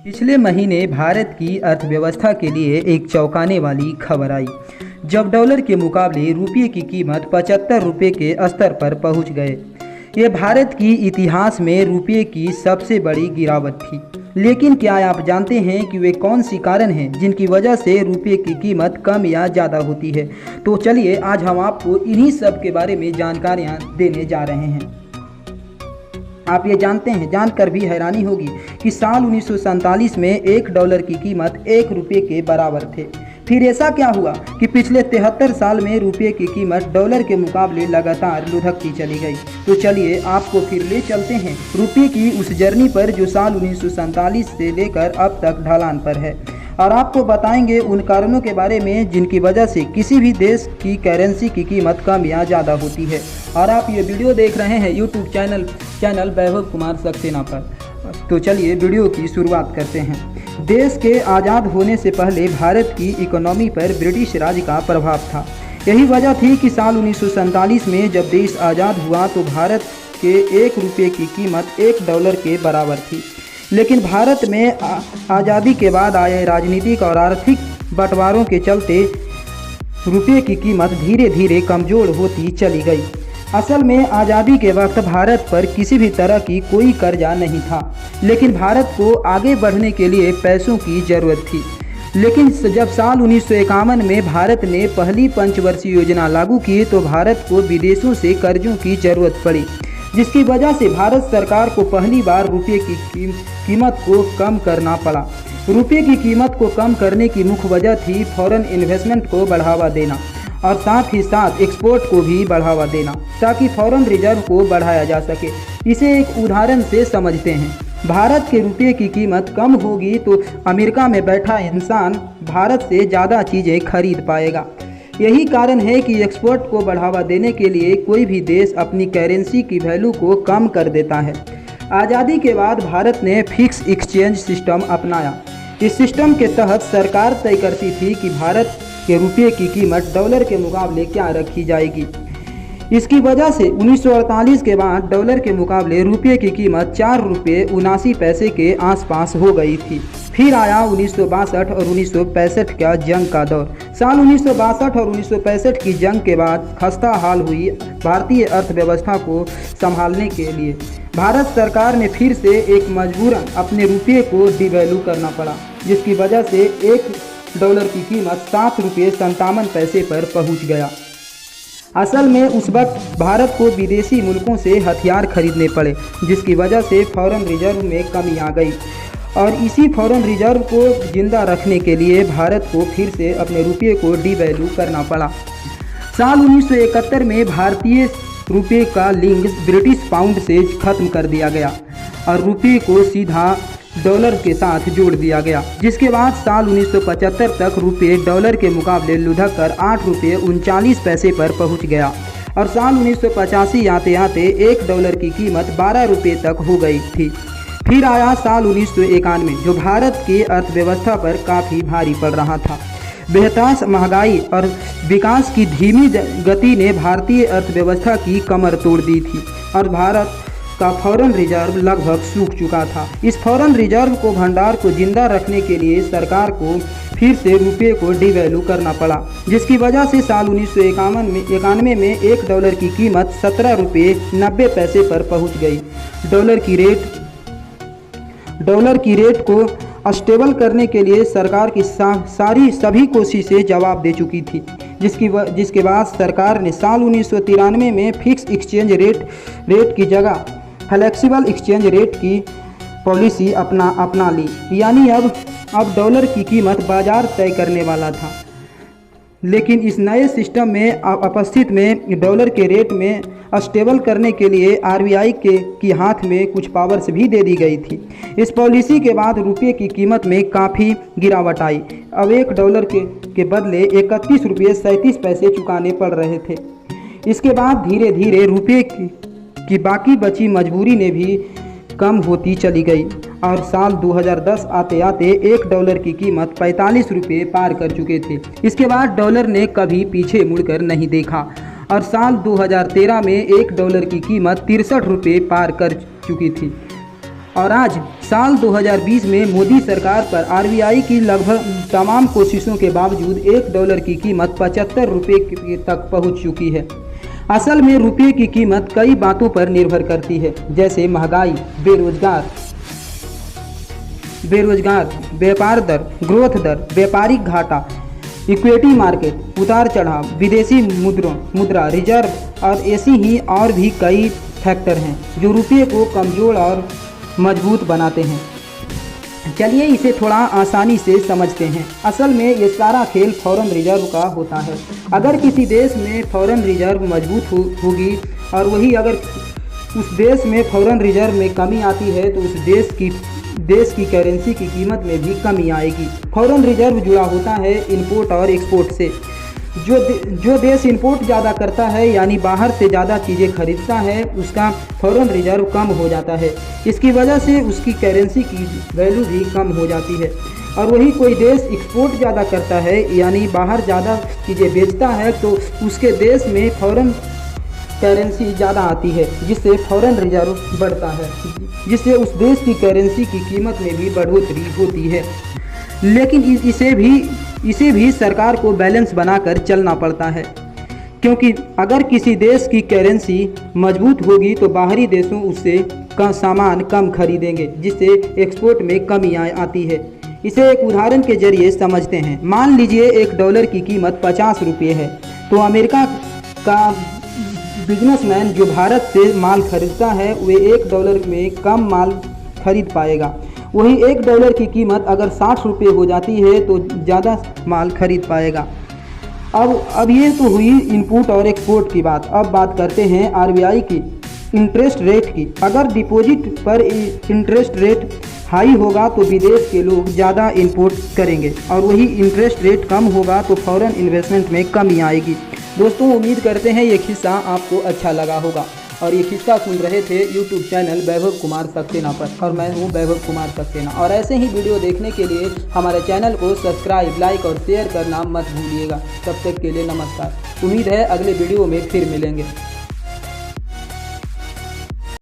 पिछले महीने भारत की अर्थव्यवस्था के लिए एक चौंकाने वाली खबर आई, जब डॉलर के मुकाबले रुपये की कीमत 75 रुपये के स्तर पर पहुंच गए। ये भारत की इतिहास में रुपये की सबसे बड़ी गिरावट थी। लेकिन क्या आप जानते हैं कि वे कौन सी कारण हैं जिनकी वजह से रुपये की कीमत कम या ज़्यादा होती है? तो चलिए आज हम आपको इन्हीं सब के बारे में जानकारियाँ देने जा रहे हैं। आप ये जानते हैं, जानकर भी हैरानी होगी कि साल 1947 में $1 की कीमत 1 रुपये के बराबर थे। फिर ऐसा क्या हुआ कि पिछले 73 साल में रुपये की कीमत डॉलर के मुकाबले लगातार लुढ़कती चली गई? तो चलिए आपको फिर ले चलते हैं रुपये की उस जर्नी पर जो साल 1947 से लेकर अब तक ढलान पर है, और आपको बताएंगे उन कारणों के बारे में जिनकी वजह से किसी भी देश की करेंसी की कीमत कम या ज़्यादा होती है। और आप ये वीडियो देख रहे हैं यूट्यूब चैनल वैभव कुमार सक्सेना पर। तो चलिए वीडियो की शुरुआत करते हैं। देश के आज़ाद होने से पहले भारत की इकोनॉमी पर ब्रिटिश राज का प्रभाव था। यही वजह थी कि साल 1947 में जब देश आज़ाद हुआ तो भारत के 1 रुपये की कीमत $1 के बराबर थी। लेकिन भारत में आज़ादी के बाद आए राजनीतिक और आर्थिक बंटवारों के चलते रुपये की कीमत धीरे धीरे कमज़ोर होती चली गई। असल में आज़ादी के वक्त भारत पर किसी भी तरह की कोई कर्जा नहीं था, लेकिन भारत को आगे बढ़ने के लिए पैसों की ज़रूरत थी। लेकिन जब साल 1951 में भारत ने पहली पंचवर्षीय योजना लागू की तो भारत को विदेशों से कर्जों की ज़रूरत पड़ी, जिसकी वजह से भारत सरकार को पहली बार रुपये की कीमत को कम करना पड़ा। रुपये की कीमत को कम करने की मुख्य वजह थी फॉरेन इन्वेस्टमेंट को बढ़ावा देना और साथ ही साथ एक्सपोर्ट को भी बढ़ावा देना, ताकि फॉरेन रिजर्व को बढ़ाया जा सके। इसे एक उदाहरण से समझते हैं। भारत के रुपये की कीमत कम होगी तो अमेरिका में बैठा इंसान भारत से ज़्यादा चीज़ें खरीद पाएगा। यही कारण है कि एक्सपोर्ट को बढ़ावा देने के लिए कोई भी देश अपनी करेंसी की वैल्यू को कम कर देता है। आज़ादी के बाद भारत ने फिक्स एक्सचेंज सिस्टम अपनाया। इस सिस्टम के तहत सरकार तय करती थी कि भारत के रुपये की कीमत डॉलर के मुकाबले क्या रखी जाएगी। इसकी वजह से 1948 के बाद डॉलर के मुकाबले रुपये की कीमत $4.79 के आसपास हो गई थी। फिर आया 1962 और 1965 का जंग का दौर। साल 1962 और 1965 की जंग के बाद खस्ता हाल हुई भारतीय अर्थव्यवस्था को संभालने के लिए भारत सरकार ने फिर से एक मजबूरन अपने रुपये को डिवैल्यू करना पड़ा, जिसकी वजह से $1 की कीमत $7.57 पर पहुंच गया। असल में उस वक्त भारत को विदेशी मुल्कों से हथियार खरीदने पड़े, जिसकी वजह से फॉरेन रिजर्व में कमी आ गई, और इसी फॉरेन रिजर्व को जिंदा रखने के लिए भारत को फिर से अपने रुपये को डिवैल्यू करना पड़ा। साल 1971 में भारतीय रुपये का लिंक ब्रिटिश पाउंड से खत्म कर दिया गया और रुपये को सीधा डॉलर के साथ जोड़ दिया गया, जिसके बाद साल 1975 तक रुपये डॉलर के मुकाबले लुढ़क कर $8.39 पर पहुंच गया, और साल 1985 आते आते $1 की कीमत $12 तक हो गई थी। फिर आया साल 1991 जो भारत की अर्थव्यवस्था पर काफ़ी भारी पड़ रहा था। बेहताश महंगाई और विकास की धीमी गति ने भारतीय अर्थव्यवस्था की कमर तोड़ दी थी, और भारत का फॉरेन रिजर्व लगभग सूख चुका था। इस फॉरेन रिजर्व को भंडार को जिंदा रखने के लिए सरकार को फिर से रुपये को डिवैल्यू करना पड़ा, जिसकी वजह से साल 1991 में $1 की कीमत $17.90 पर पहुंच गई। डॉलर की रेट को स्टेबल करने के लिए सरकार की सभी कोशिशें जवाब दे चुकी थी, जिसके बाद सरकार ने साल 1993 में फिक्स एक्सचेंज रेट की जगह फ्लेक्सिबल एक्सचेंज रेट की पॉलिसी अपना ली। यानी अब डॉलर की कीमत बाजार तय करने वाला था। लेकिन इस नए सिस्टम में उपस्थित में डॉलर के रेट में स्टेबल करने के लिए RBI के हाथ में कुछ पावर्स भी दे दी गई थी। इस पॉलिसी के बाद रुपये की कीमत में काफ़ी गिरावट आई। अब $1 के बदले $31.37 चुकाने पड़ रहे थे। इसके बाद धीरे धीरे रुपये की बाकी बची मजबूरी ने भी कम होती चली गई, और साल 2010 आते आते $1 की कीमत ₹45 पार कर चुके थे। इसके बाद डॉलर ने कभी पीछे मुड़कर नहीं देखा, और साल 2013 में $1 की कीमत ₹63 पार कर चुकी थी। और आज साल 2020 में मोदी सरकार पर आरबीआई की लगभग तमाम कोशिशों के बावजूद $1 की कीमत 75 रुपये तक पहुंच चुकी है। असल में रुपये की कीमत कई बातों पर निर्भर करती है, जैसे महंगाई, बेरोजगार, व्यापार दर, ग्रोथ दर, व्यापारिक घाटा, इक्विटी मार्केट, उतार चढ़ाव, विदेशी मुद्रा रिजर्व और ऐसी ही और भी कई फैक्टर हैं जो रुपये को कमज़ोर और मजबूत बनाते हैं। चलिए इसे थोड़ा आसानी से समझते हैं। असल में ये सारा खेल फॉरेन रिजर्व का होता है। अगर किसी देश में फॉरेन रिजर्व मजबूत होगी और वही अगर उस देश में फॉरेन रिजर्व में कमी आती है तो उस देश की करेंसी की कीमत में भी कमी आएगी। फॉरेन रिजर्व जुड़ा होता है इंपोर्ट और एक्सपोर्ट से। जो देश इंपोर्ट ज़्यादा करता है यानी बाहर से ज़्यादा चीज़ें खरीदता है, उसका फॉरेन रिजर्व कम हो जाता है। इसकी वजह से उसकी करेंसी की वैल्यू भी कम हो जाती है। और वही कोई देश एक्सपोर्ट ज़्यादा करता है यानी बाहर ज़्यादा चीज़ें बेचता है तो उसके देश में फॉरेन करेंसी ज़्यादा आती है, जिससे फॉरेन रिजर्व बढ़ता है, जिससे उस देश की करेंसी की कीमत में भी बढ़ोतरी होती है। लेकिन इसे भी सरकार को बैलेंस बनाकर चलना पड़ता है, क्योंकि अगर किसी देश की करेंसी मजबूत होगी तो बाहरी देशों उससे सामान कम खरीदेंगे, जिससे एक्सपोर्ट में कमी आती है। इसे एक उदाहरण के जरिए समझते हैं। मान लीजिए $1 की कीमत 50 रुपये है, तो अमेरिका का बिजनेसमैन जो भारत से माल खरीदता है वे $1 में कम माल खरीद पाएगा। वही $1 की कीमत अगर 60 रुपये हो जाती है तो ज़्यादा माल खरीद पाएगा। अब ये तो हुई इनपुट और एक्सपोर्ट की बात। अब बात करते हैं आरबीआई की इंटरेस्ट रेट की। अगर डिपॉजिट पर इंटरेस्ट रेट हाई होगा तो विदेश के लोग ज़्यादा इंपोर्ट करेंगे और वही इंटरेस्ट रेट कम होगा तो फॉरेन इन्वेस्टमेंट में कमी आएगी। दोस्तों, उम्मीद करते हैं ये किस्सा आपको अच्छा लगा होगा। और ये किस्सा सुन रहे थे यूट्यूब चैनल वैभव कुमार सक्सेना पर, और मैं हूँ वैभव कुमार सक्सेना। और ऐसे ही वीडियो देखने के लिए हमारे चैनल को सब्सक्राइब, लाइक और शेयर करना मत भूलिएगा। तब तक के लिए नमस्कार। उम्मीद है अगले वीडियो में फिर मिलेंगे।